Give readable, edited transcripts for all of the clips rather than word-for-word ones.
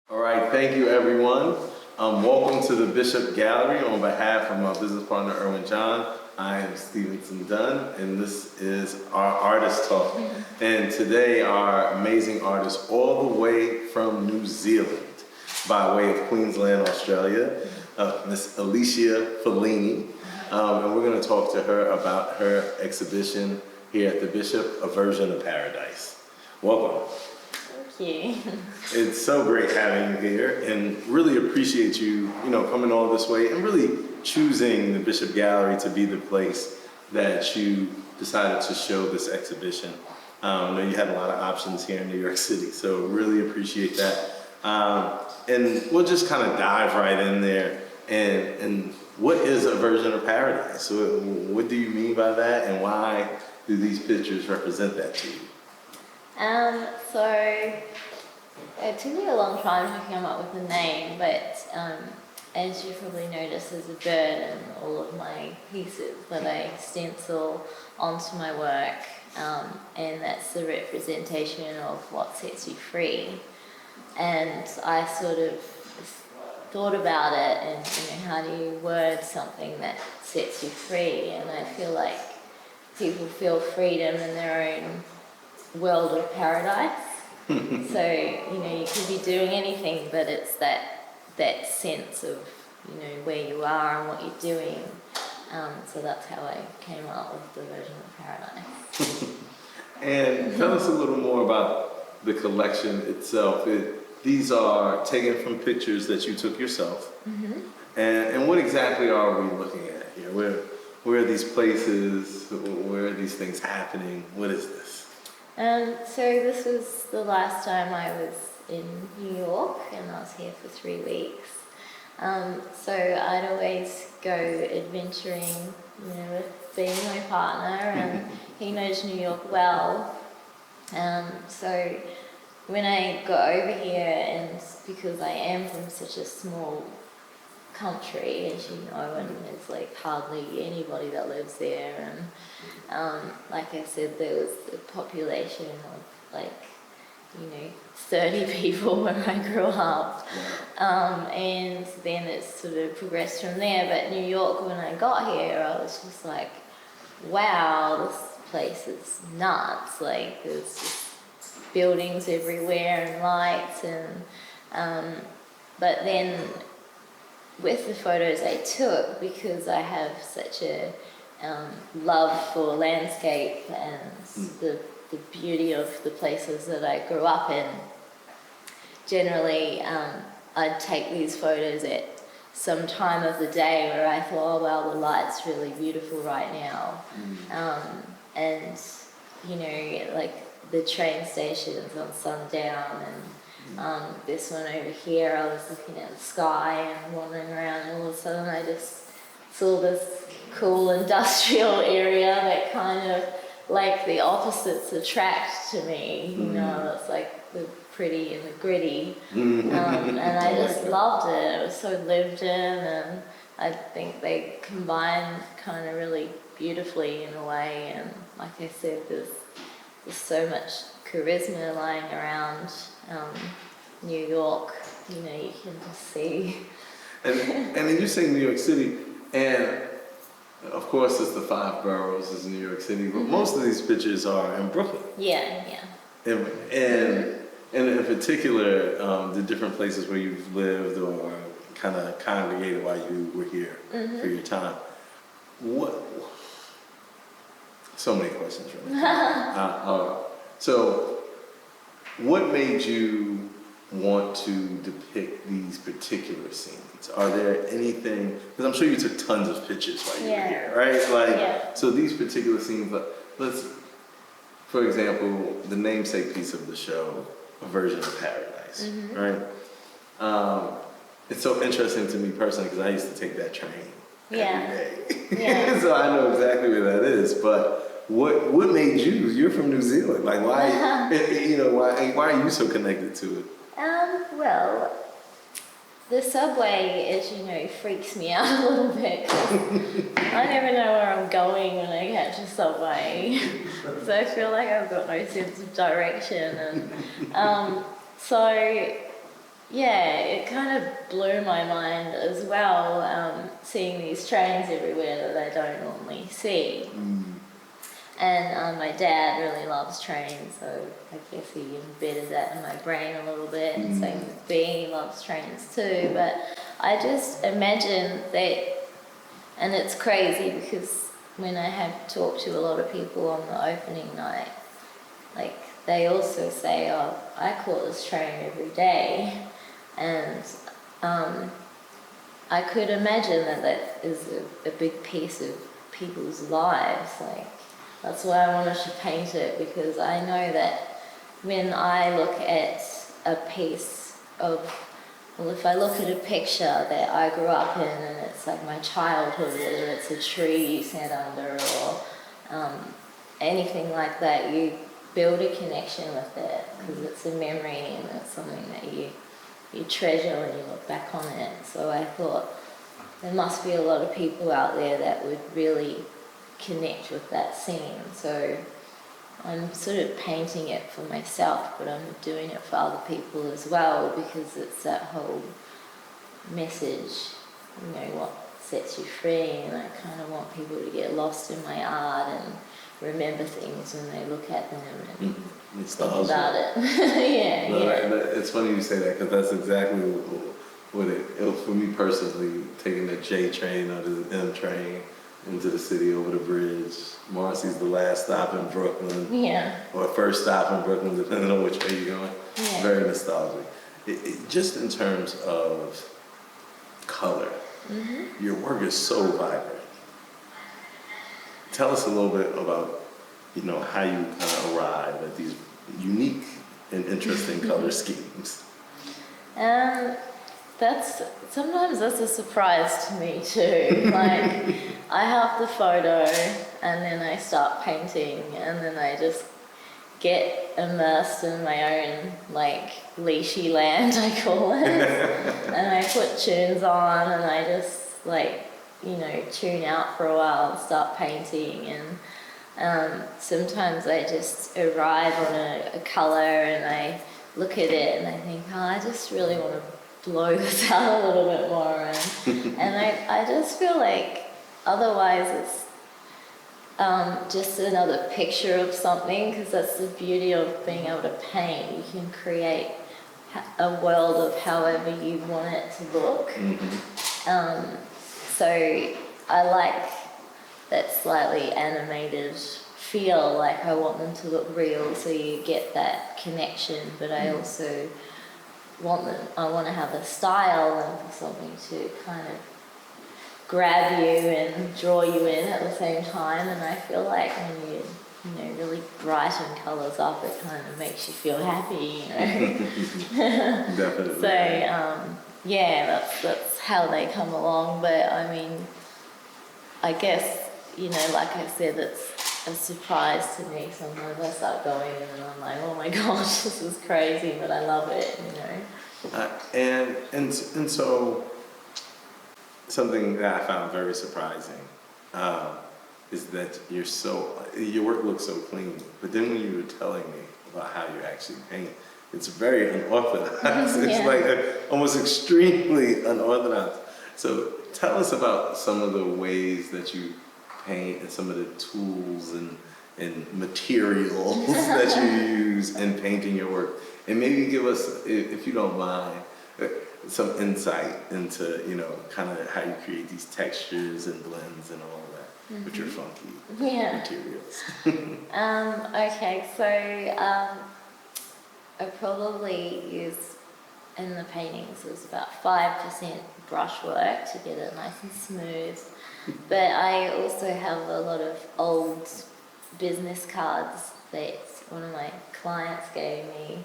All right, thank you everyone. Welcome to the Bishop Gallery. On behalf of my business partner, Erwin John, I am Stevenson Dunn, and this is our Artist Talk. And today, our amazing artist all the way from New Zealand, by way of Queensland, Australia, Miss Alishia Falleni. And we're gonna talk to her about her exhibition here at the Bishop, A Version of Paradise. Welcome. Thank you. It's so great having you here, and really appreciate you, coming all this way and really choosing the Bishop Gallery to be the place that you decided to show this exhibition. I know you had a lot of options here in New York City, so really appreciate that. And we'll just kind of dive right in there. And what is A Version of Paradise? So what do you mean by that, and why do these pictures represent that to you? So it took me a long time to come up with a name, but as you probably noticed, there's a bird in all of my pieces that I stencil onto my work, and that's the representation of what sets you free. And I sort of thought about it, and how do you word something that sets you free? And I feel like people feel freedom in their own world of paradise. So you could be doing anything, but it's that sense of where you are and what you're doing. So that's how I came up with the version of paradise. And tell us a little more about the collection itself. These are taken from pictures that you took yourself. Mm-hmm. And what exactly are we looking at here? Where are these places? Where are these things happening? What is this? So this was the last time I was in New York, and I was here for 3 weeks. So I'd always go adventuring, with being my partner, and he knows New York well. So when I got over here, and because I am from such a small country, as you know, and there's like hardly anybody that lives there, and like I said, there was a population of 30 people where I grew up, and then it's sort of progressed from there. But New York, when I got here, I was just like, wow, this place is nuts. Like, there's just buildings everywhere and lights, and but then with the photos I took, because I have such a love for landscape and the beauty of the places that I grew up in, generally I'd take these photos at some time of the day where I thought, oh wow, the light's really beautiful right now. And like the train stations on sundown, and this one over here, I was looking at the sky and wandering around, and all of a sudden I just saw this cool industrial area that kind of, like, the opposites attract to me. It's like the pretty and the gritty, and I just loved it. It was so lived in, and I think they combine kind of really beautifully in a way. And like I said, there's so much charisma lying around New York. You can just see. And then you say New York City, and of course it's the 5 boroughs is New York City, but most of these pictures are in Brooklyn. Yeah. And in particular, the different places where you've lived or kind of congregated while you were here for your time. So many questions right now. So what made you want to depict these particular scenes? Are there anything, because I'm sure you took tons of pictures while you were here, right? So these particular scenes, let's, for example, the namesake piece of the show, A Version of Paradise, right? It's so interesting to me personally because I used to take that train every day. So I know exactly where that is, but what made you're from New Zealand, like why why are you so connected to it? Well, the subway, as you know, freaks me out a little bit. I never know where I'm going when I catch a subway. So I feel like I've got no sense of direction. And so yeah, it kind of blew my mind as well, seeing these trains everywhere that I don't normally see. And my dad really loves trains, so I guess he embedded that in my brain a little bit. And same with B, he loves trains too. But I just imagine that, and it's crazy because when I have talked to a lot of people on the opening night, like they also say, oh, I caught this train every day. And I could imagine that that is a big piece of people's lives. Like, that's why I wanted to paint it, because I know that when I look at a piece of, well, if I look at a picture that I grew up in and it's like my childhood, whether it's a tree you sat under or anything like that, you build a connection with it because it's a memory and it's something that you treasure when you look back on it. So I thought there must be a lot of people out there that would really connect with that scene. So I'm sort of painting it for myself, but I'm doing it for other people as well, because it's that whole message, you know, what sets you free, and I kind of want people to get lost in my art and remember things when they look at them and think about it. Yeah, no, yeah. it's funny you say that, because that's exactly what it was for me personally, taking the J train or the M train into the city over the bridge. Marcy's the last stop in Brooklyn. Yeah. Or first stop in Brooklyn, depending on which way you're going. Yeah. Very nostalgic. Just in terms of color, your work is so vibrant. Tell us a little bit about, you know, how you kind of arrive at these unique and interesting color schemes. Sometimes that's a surprise to me too. Like, I have the photo and then I start painting and then I just get immersed in my own, like, leashy land, I call it. And I put tunes on and I just, like, you know, tune out for a while and start painting. And sometimes I just arrive on a color and I look at it and I think, oh, I just really want to blow this out a little bit more, and I just feel like otherwise it's just another picture of something, because that's the beauty of being able to paint. You can create a world of however you want it to look. So I like that slightly animated feel, like I want them to look real so you get that connection, but I also I want to have a style and for something to kind of grab you and draw you in at the same time. And I feel like when you know, really brighten colours up, it kind of makes you feel happy, you know. Definitely. So yeah, that's how they come along. But I mean, I guess, you know, like I said, it's a surprise to me. Sometimes I start going and I'm like, oh my gosh, this is crazy, but I love it, you know. And so something that I found very surprising is that your work looks so clean, but then when you were telling me about how you actually paint, it's very unorthodox. It's like almost extremely unorthodox. So tell us about some of the ways that you paint and some of the tools and materials that you use in painting your work. And maybe give us, if you don't mind, some insight into, you know, kind of how you create these textures and blends and all of that with your funky materials. Okay, so I probably use, in the paintings, it was about 5% brushwork to get it nice and smooth. But I also have a lot of old business cards that one of my clients gave me.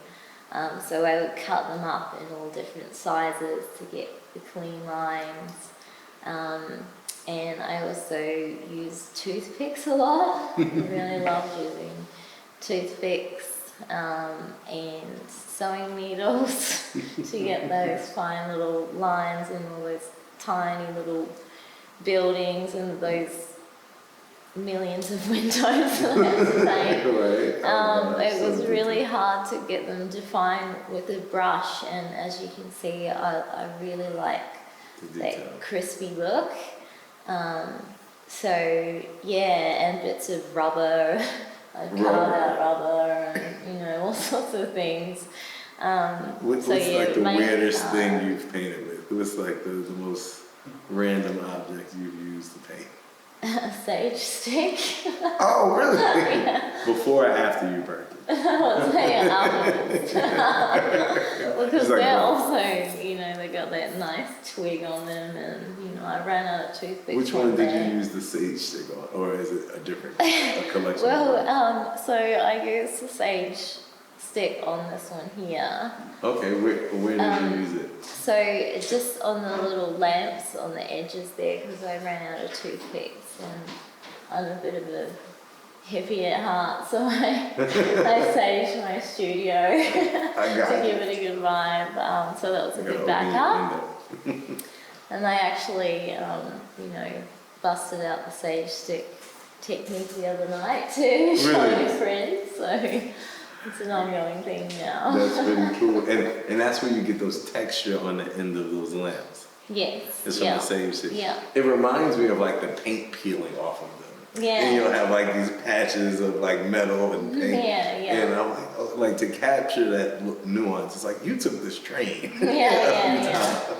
So I would cut them up in all different sizes to get the clean lines. And I also use toothpicks a lot. I really love using toothpicks and sewing needles to get those fine little lines and all those tiny little buildings and those millions of windows that I had to paint. Right. It was really hard to get them defined with a brush, and as you can see, I really like that crispy look. So yeah, and bits of rubber. I carved out rubber and all sorts of things. What's like the weirdest thing you've painted with? What's like the most random object you've used to paint? A sage stick. Oh, really? Yeah. Before or after you burnt it? I'll say it afterwards. Because like, they're also, they got that nice twig on them, and I ran out of toothpicks. Which one did you use the sage stick on, or is it a different collection? Well, so I used the sage stick on this one here. Okay, where did you use it? So just on the little lamps on the edges there, because I ran out of toothpicks, and I'm a bit of a hippie at heart, so I saged my studio to give it a good vibe. So that was a good backup. And I actually, busted out the sage stick technique the other night to show my friends. So it's an ongoing thing now. That's really cool. And that's where you get those texture on the end of those lamps. Yes. It's from the sage stick. Yeah. It reminds me of like the paint peeling off of them. Yeah. And you'll have like these patches of like metal and paint. Yeah, yeah. And I'm like to capture that nuance, it's like you took this train. Yeah.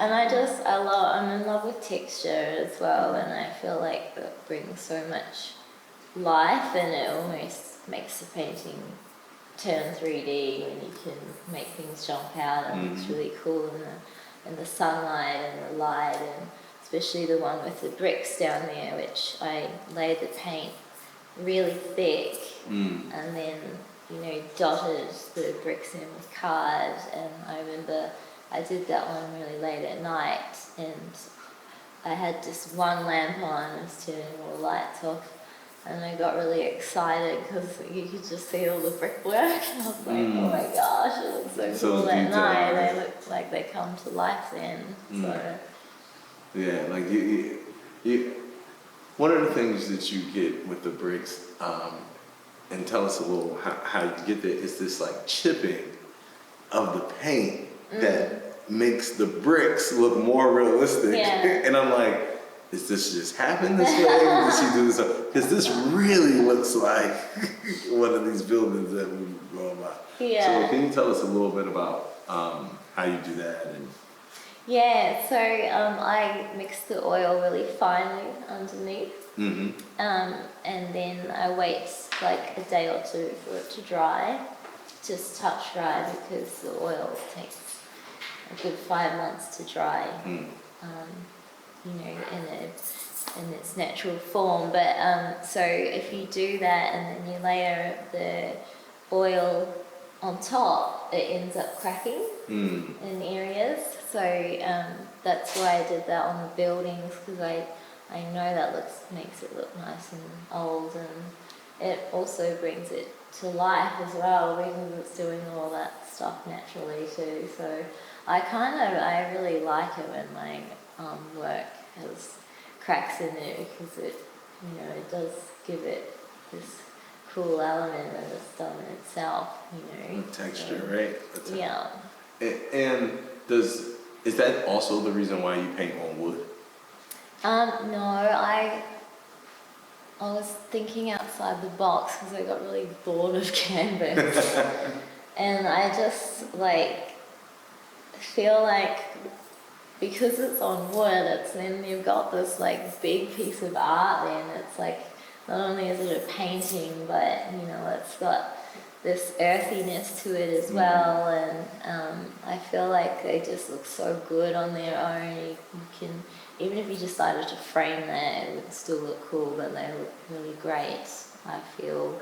And I'm in love with texture as well, and I feel like that brings so much life, and it almost makes the painting turn 3D when you can make things jump out, and it's really cool in the sunlight and the light, and especially the one with the bricks down there, which I laid the paint really thick, and then dotted the bricks in with card. And I remember I did that one really late at night, and I had just one lamp on, I was turning all the lights off, and I got really excited because you could just see all the brickwork. I was like, oh my gosh, it looks so cool at night. They look like they come to life then. So yeah, like you one of the things that you get with the bricks, and tell us a little how you get there, is this like chipping of the paint that makes the bricks look more realistic. Yeah. And I'm like, does this just happen this way? Does she do this? Because this really looks like one of these buildings that we've grown by. Yeah. So can you tell us a little bit about how you do that? Yeah, so I mix the oil really finely underneath, and then I wait like a day or two for it to dry, just touch dry, because the oil takes a good 5 months to dry, in its natural form. But so if you do that and then you layer the oil on top, it ends up cracking in areas. So that's why I did that on the buildings, because I know that makes it look nice and old, and it also brings it to life as well, because it's doing all that stuff naturally too. So I really like it when my work has cracks in it, because it does give it this cool element that it's done itself, Texture, so, right? Yeah. And is that also the reason why you paint on wood? No, I was thinking outside the box because I got really bored of canvas. And I just feel like, because it's on wood, then you've got this big piece of art there, and it's not only is it a painting, but it's got this earthiness to it as well, and I feel like they just look so good on their own. You can, even if you decided to frame that, it would still look cool, but they look really great. I feel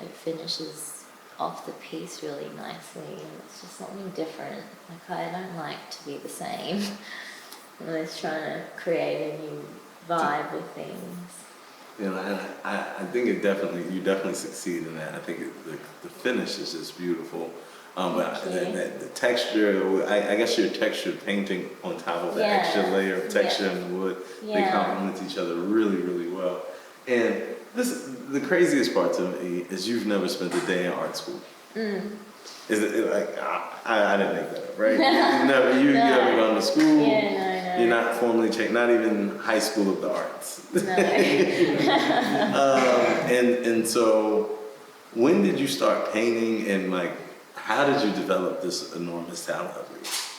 it finishes off the piece really nicely, and it's just something different. I don't like to be the same. I'm always trying to create a new vibe with things. And I think you definitely succeed in that. I think the finish is just beautiful. But the texture, I guess your texture painting on top of the extra layer of texture in the wood, they complement each other really, really well. And the craziest part to me is you've never spent a day in art school. Is it like, I didn't make that up, right? You haven't gone to school. Yeah, no. You're not formally checked, not even high school of the arts. No. And so, when did you start painting, and like, how did you develop this enormous talent of yours?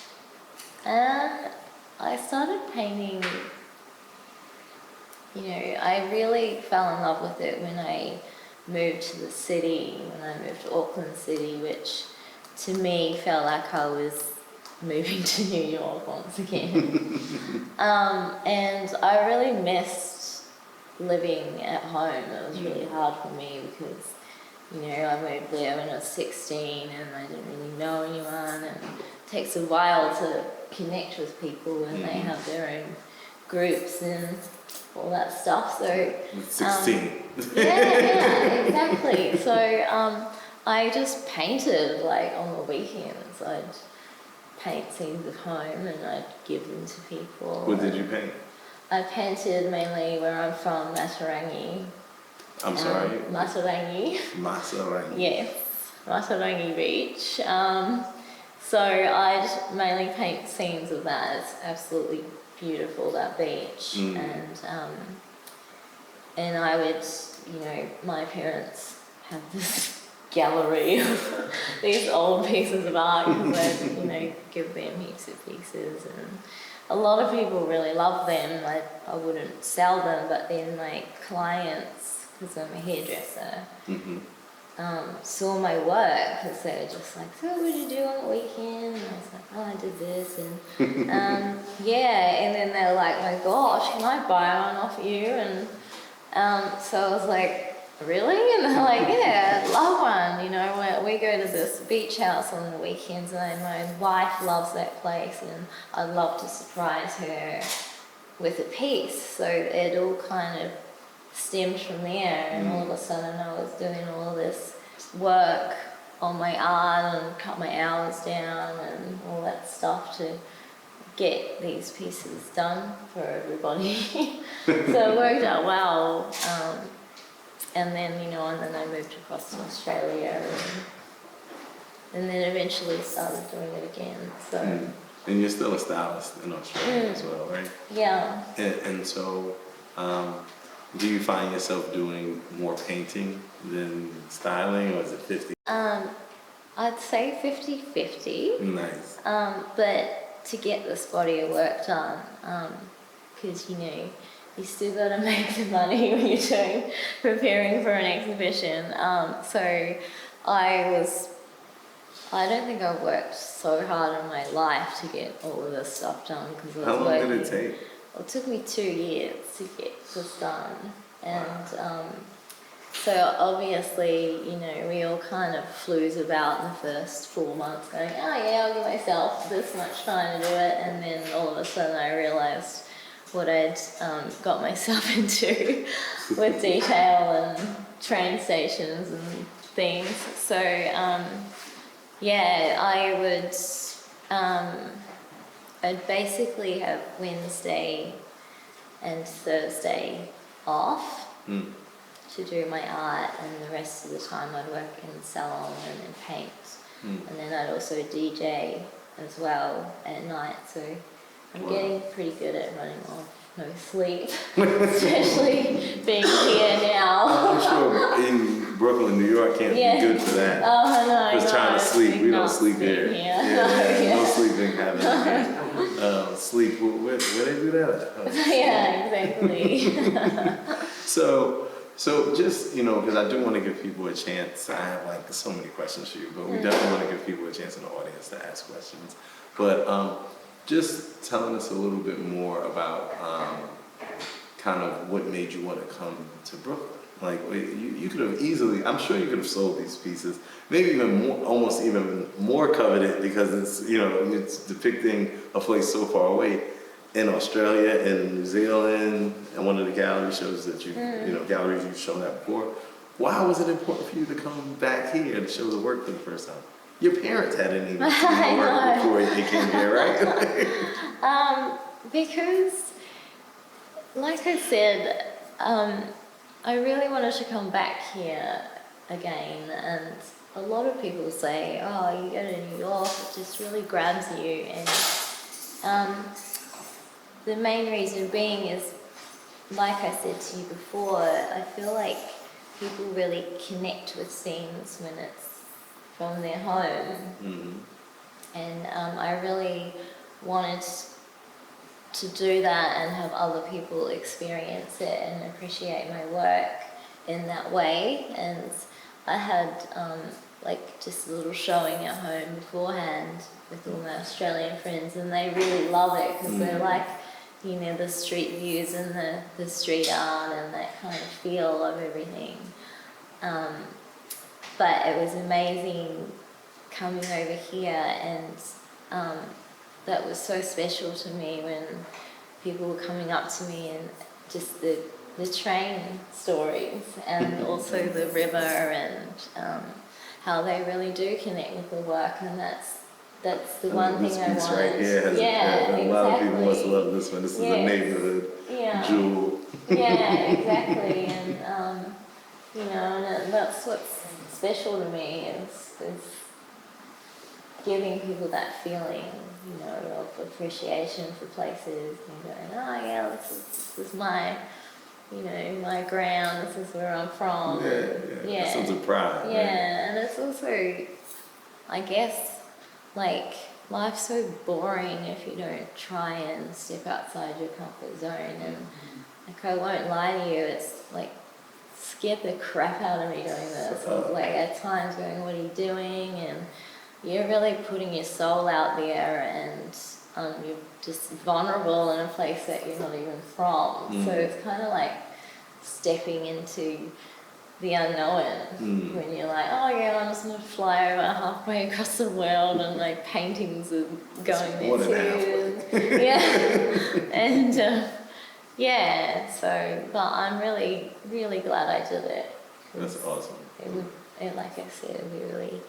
I started painting, you know, I really fell in love with it when I moved to the city, when I moved to Auckland City, which to me felt like I was moving to New York once again. And I really missed living at home. It was really hard for me because, you know, I moved there when I was 16 and I didn't really know anyone, and it takes a while to connect with people when they have their own groups and all that stuff. So 16. yeah, exactly. So I just painted like on the weekends. I'd paint scenes of home and I'd give them to people. What did you paint? I painted mainly where I'm from, Matarangi. I'm sorry? Matarangi. Masarangi. Yes, Matarangi Beach. So I'd mainly paint scenes of that. It's absolutely beautiful, that beach. And I would, you know, my parents have this gallery of these old pieces of art because I'd, you know, give them heaps of pieces, and a lot of people really love them. I wouldn't sell them, but then my clients, because I'm a hairdresser, saw my work because they were just like, so what did you do on the weekend? And I was like, oh, I did this, and yeah, and then they're like, my gosh, can I buy one off you? And so I was like, really? And they're like, yeah, I'd love one. You know, we go to this beach house on the weekends, and my wife loves that place, and I'd love to surprise her with a piece. So it all kind of stemmed from there, and all of a sudden I was doing all this work on my art and cut my hours down and all that stuff to get these pieces done for everybody. So it worked out well. And then, you know, and then I moved across to Australia, and then eventually started doing it again. So. And you're still a stylist in Australia as well, right? Yeah. And so, do you find yourself doing more painting than styling, or is it 50? I'd say 50-50. Nice. But to get this body of work done, because, you know, you still got to make the money when you're preparing for an exhibition. So I don't think I've worked so hard in my life to get all of this stuff done. How long did it take? Well, it took me 2 years to get this done. And so obviously, you know, we all kind of flews about in the first 4 months going, oh yeah, I'll give myself this much time to do it. And then all of a sudden I realized what I'd got myself into with detail and train stations and things. So yeah, I would I'd basically have Wednesday and Thursday off to do my art, and the rest of the time I'd work in the salon and then paint. And then I'd also DJ as well at night, so I'm getting pretty good at running off no sleep, especially being here now. I'm sure in Brooklyn, New York can't be good for that. Oh, no, just trying to sleep. We don't sleep here. Yeah. No sleeping happening. Sleep, where they do that at? Yeah, exactly. So just, you know, because I do want to give people a chance. I have like so many questions for you, but we definitely want to give people a chance in the audience to ask questions. But just telling us a little bit more about kind of what made you want to come to Brooklyn. Like, you could have easily, I'm sure you could have sold these pieces, maybe even more, almost even more coveted, because it's, you know, it's depicting a place so far away in Australia and New Zealand, and one of the gallery shows that galleries you've shown that before. Why was it important for you to come back here to show the work for the first time? Your parents hadn't even seen the work before you came here, right? Because, like I said, I really wanted to come back here again, and a lot of people say, oh, you go to New York, it just really grabs you, and the main reason being is, like I said to you before, I feel like people really connect with scenes when it's from their home. And I really wanted to do that and have other people experience it and appreciate my work in that way. And I had like just a little showing at home beforehand with all my Australian friends, and they really love it because they're like, you know, the street views and the street art and that kind of feel of everything. But it was amazing coming over here, and that was so special to me when people were coming up to me, and just the train stories and also the river, and how they really do connect with the work, and that's the one thing I wanted. Right here has a lot of people must love this one. This is a neighborhood jewel. Yeah, exactly. And you know, and that's what's special to me is giving people that feeling, you know, of appreciation for places, and going, oh yeah, this is my, you know, my ground, this is where I'm from. Yeah. That sense of pride. Yeah, and it's also, I guess, like, life's so boring if you don't try and step outside your comfort zone. And like, I won't lie to you, it's like scared the crap out of me doing this. I was like at times going, what are you doing? And you're really putting your soul out there, and you're just vulnerable in a place that you're not even from. So it's kind of like stepping into the unknown when you're like, oh yeah, I'm just gonna fly over halfway across the world, and like paintings are going there too. Yeah, and yeah. So, but I'm really, really glad I did it. That's awesome. It like I said, it would be really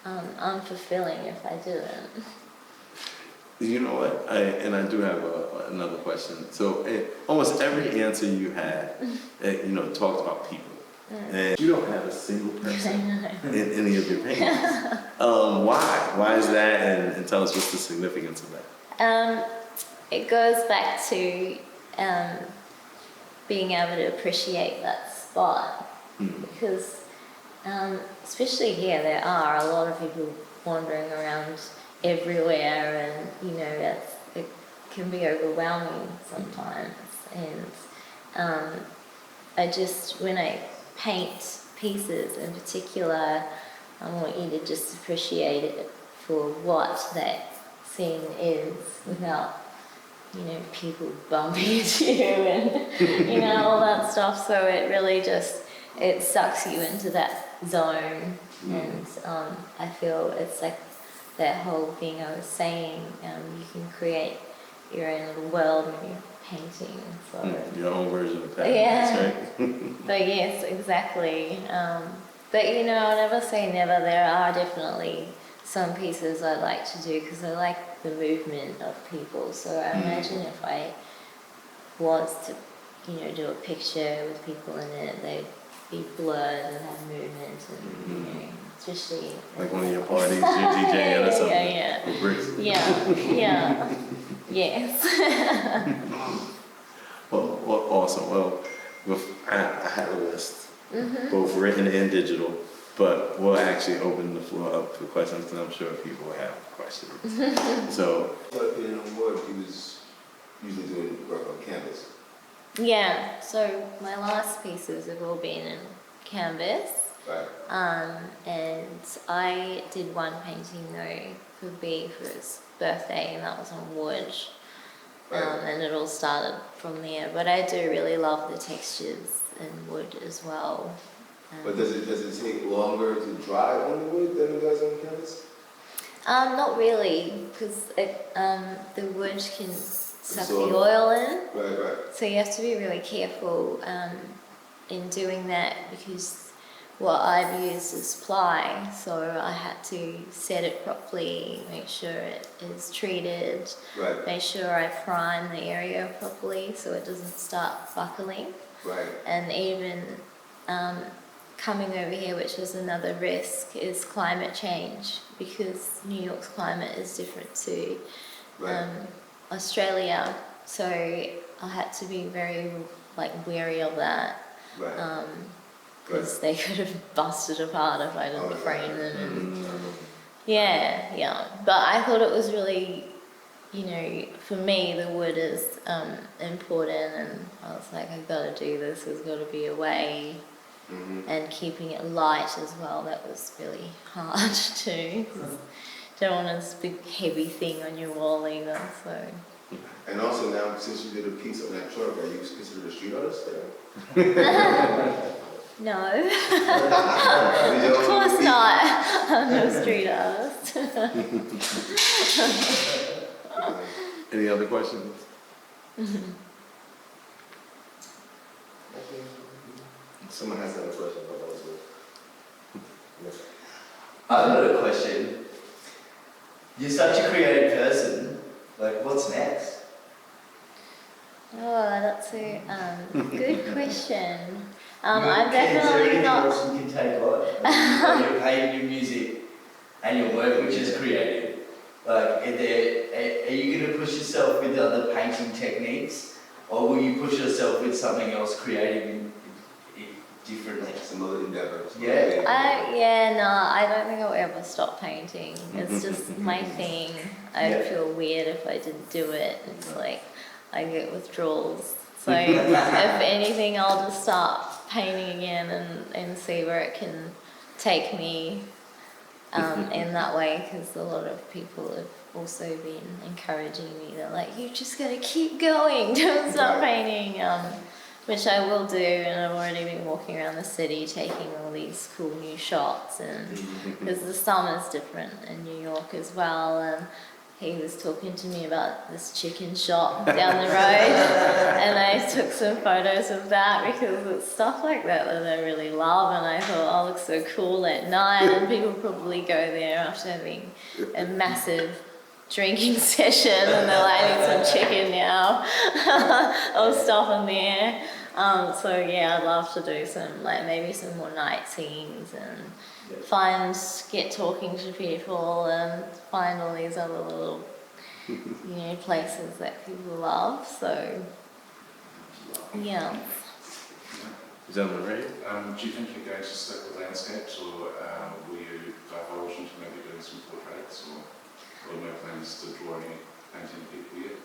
unfulfilling if I didn't. You know what? I do have another question. So almost every answer you had, you know, talked about people. And you don't have a single person in any of your paintings. Why? Why is that? And tell us what's the significance of that. It goes back to being able to appreciate that spot. Because especially here, there are a lot of people wandering around everywhere, and you know, it can be overwhelming sometimes. And I just, when I paint pieces in particular, I want you to just appreciate it for what that scene is, without, you know, people bumping into you and you know, all that stuff. So it really just, it sucks you into that zone. And I feel it's like that whole thing I was saying, you can create your own little world when you're painting. So your own version of painting, right? But yes, exactly. But you know, I'll never say never. There are definitely some pieces I'd like to do because I like the movement of people. So I imagine if I was to, you know, do a picture with people in it, they'd be blurred and have movement, and you know, especially like one of your parties, you're DJing or something. With bricks. Yes. Well, awesome. Well, I had a list, both written and digital, but we'll actually open the floor up for questions because I'm sure people have questions. So, but in a word, he was usually doing work on canvas. Yeah, so my last pieces have all been in canvas. Right. And I did one painting though for B for his birthday, and that was on wood. Right. And it all started from there. But I do really love the textures in wood as well. But does it take longer to dry on the wood than it does on canvas? Not really, because the wood can suck the Absorb. oil in. Right. So you have to be really careful in doing that, because what I've used is ply, so I had to set it properly, make sure it is treated, Right. make sure I prime the area properly so it doesn't start buckling. Right. And even coming over here, which was another risk, is climate change, because New York's climate is different to Right. Australia. So I had to be very wary of that. Right. Because they could have busted apart if I didn't frame them. And yeah. But I thought it was really, for me, the wood is important, and I was like, I've got to do this. There's got to be a way, and keeping it light as well. That was really hard too. Don't want this big heavy thing on your wall either. So. And also now, since you did a piece on that truck, are you considered a street artist there? No, of course not. I'm no street artist. Any other questions? Someone has another question about that as well. I've got a question. You're such a creative person. What's next? Oh, that's a good question. I'm Is there definitely anything not. else you can take on? You're painting your music and your work, which is creative. Are you going to push yourself with other painting techniques, or will you push yourself with something else creative in differently? Some other endeavors. Yeah. I don't think I'll ever stop painting. It's just my thing. I'd feel weird if I didn't do it. It's like I get withdrawals. So if anything, I'll just start painting again and see where it can take me in that way, because a lot of people have also been encouraging me. They're like, you just gotta keep going, don't stop painting, which I will do. And I've already been walking around the city taking all these cool new shots, and because the summer's different in New York as well. And he was talking to me about this chicken shop down the road, and I took some photos of that because it's stuff like that I really love. And I thought, oh, it looks so cool at night, and people probably go there after having a massive drinking session, and they're like, I need some chicken now, or stuff in there. So yeah, I'd love to do some, maybe some more night scenes, and get talking to people, and find all these other little, places that people love. So, yeah. Gentlemen, right? Do you think you're going to stick with landscapes, or will you divulge into maybe doing some portraits, or no plans to draw any painting people yet?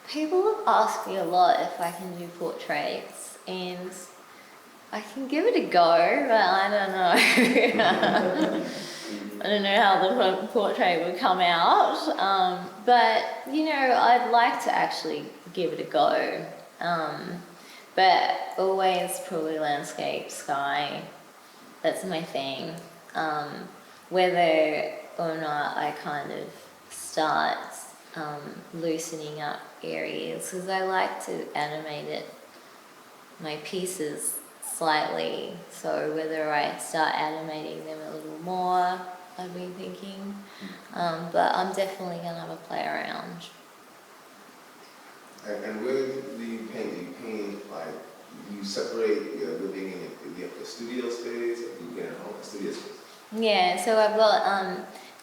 People have asked me a lot if I can do portraits, and I can give it a go, but I don't know. I don't know how the portrait would come out, but I'd like to actually give it a go. But always probably landscape, sky, that's my thing. Whether or not I kind of start loosening up areas, because I like to animate my pieces slightly, so whether I start animating them a little more, I've been thinking, but I'm definitely going to have a play around. And where do you paint? Do you paint you separate your living and the studio space, or you get a home studio space? Yeah, so I've got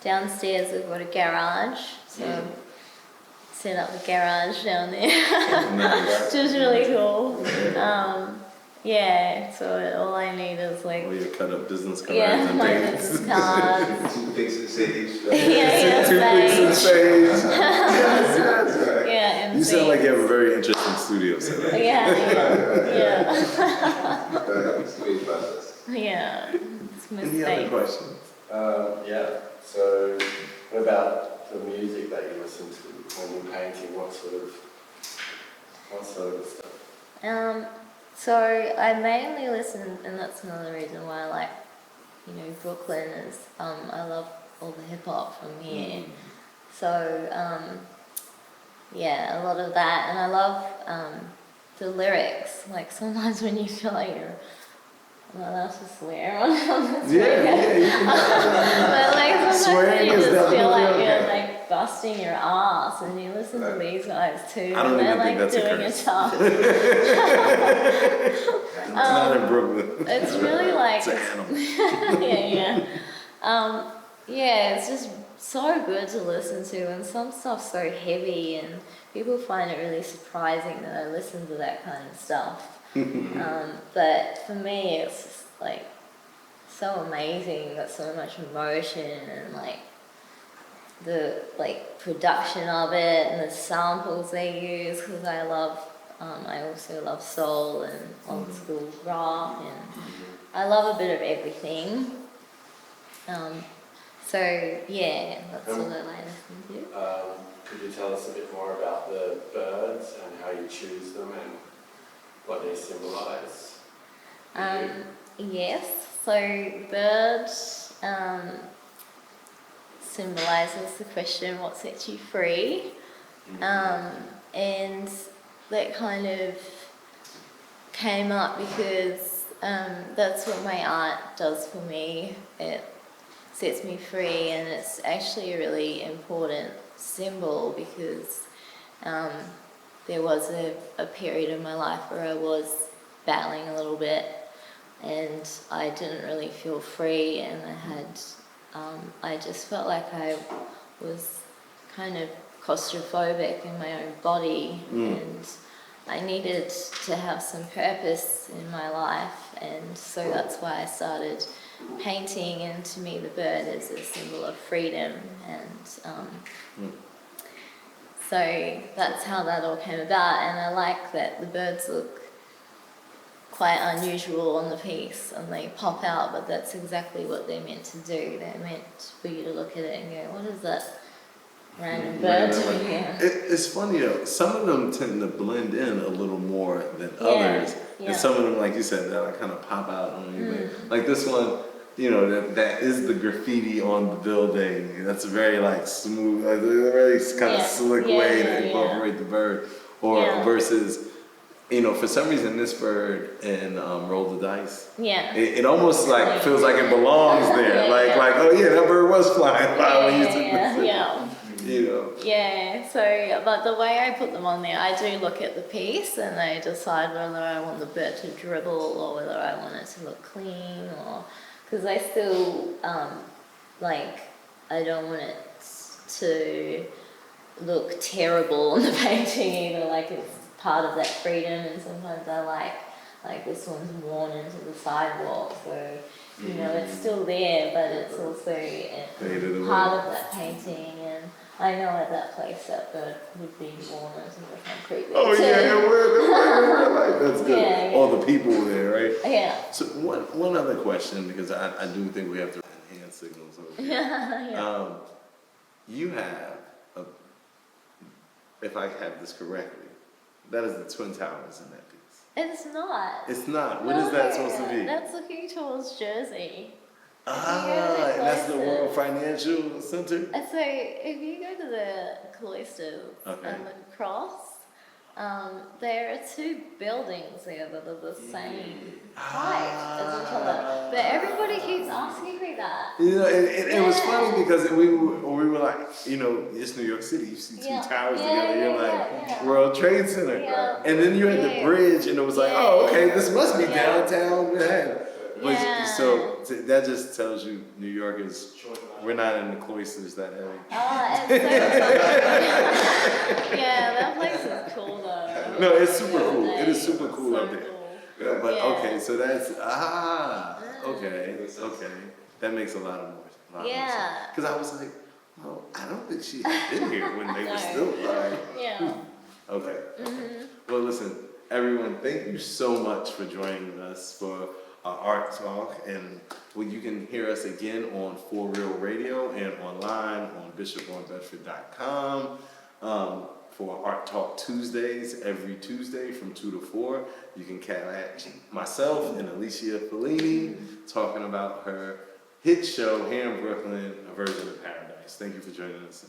downstairs, I've got a garage, so set up the garage down there, which is really cool. Yeah, so all I need is All your cut up business cards yeah, and my paintings. business cards. Two things to sage. Toothpicks and sage. Yeah, and You sound like you have a very interesting studio setup. yeah. Studio process. Yeah, it's my Any other space. questions? Yeah, so what about the music that you listen to when you're painting? What sort of stuff? So I mainly listen, and that's another reason why I like, Brooklyn is, I love all the hip hop from here. So, yeah, a lot of that, and I love the lyrics. Like sometimes when you feel like you're not allowed to swear on this Yeah, you can. but like sometimes Swearing you is just feel definitely like okay. you're like busting your ass, and you listen to these guys too. I don't and they're even think like that's a doing curse. a task. Not in Brooklyn. It's really like It's an animal. yeah, it's just so good to listen to, and some stuff's so heavy, and people find it really surprising that I listen to that kind of stuff. But for me, it's just like so amazing. Got so much emotion, and like the like production of it, and the samples they use. Because I also love soul and old school rock, and I love a bit of everything. So yeah, that's what I like listening to. Could you tell us a bit more about the birds and how you choose them and what they symbolize? Yes, so bird symbolizes the question, what sets you free? And that kind of came up because that's what my art does for me. It sets me free, and it's actually a really important symbol because there was a period in my life where I was battling a little bit, and I didn't really feel free, and I just felt like I was kind of claustrophobic in my own body, and I needed to have some purpose in my life, and so that's why I started painting, and to me the bird is a symbol of freedom, and so that's how that all came about. And I like that the birds look quite unusual on the piece, and they pop out, but that's exactly what they're meant to do. They're meant for you to look at it and go, what is that random bird doing here? It's funny though, some of them tend to blend in a little more than others, yeah. and some of them, like you said, they'll kind of pop out on you. Like this one, you know, that is the graffiti on the building. That's a very like smooth, like a very kind of slick way to incorporate the bird, or versus, you know, for some reason this bird in Roll the Dice, it almost like feels like it belongs there. Like oh yeah, that bird was flying by when you took this. You know. Yeah, so, but the way I put them on there, I do look at the piece and I decide whether I want the bird to dribble or whether I want it to look clean, or, because I still, like, I don't want it to look terrible on the painting either, like it's part of that freedom, and sometimes I like this one's worn into the sidewalk, so, you know, it's still there, but it's also part of that painting, and I know at that place that bird would be worn into the concrete. Oh yeah, we're that's good. Yeah. All the people there, right? Yeah. So one other question, because I do think we have to enhance signals over here. You have, if I have this correctly, that is the Twin Towers in that piece. It's not. It's not. What is that supposed to be? That's looking towards Jersey. And that's the World Financial Center? So if you go to the cloisters and the cross, there are two buildings there that are the same height as each other. But everybody keeps asking me that. You know, it was funny because we were like, you know, it's New York City. You see two towers together. You're like, World Trade Center. Yeah. And then you had the bridge, and it was like, oh, okay, this must be downtown Manhattan. But so that just tells you New York is, we're not in the cloisters that heavy. Oh, it's so yeah, that place is cool though. No, it's super cool. It is super cool so up there. Cool. Yeah, but Yeah. okay, so that's okay. That makes a lot more sense. Because I was like, well, I don't think she had been here when they were still alive. Yeah. Okay. Well, listen, everyone, thank you so much for joining us for Art Talk, and you can hear us again on For Real Radio and online on bishoponbedford.com for Art Talk Tuesdays, every Tuesday from 2 to 4. You can catch myself and Alishia Falleni talking about her hit show here in Brooklyn, A Virgin of Paradise. Thank you for joining us.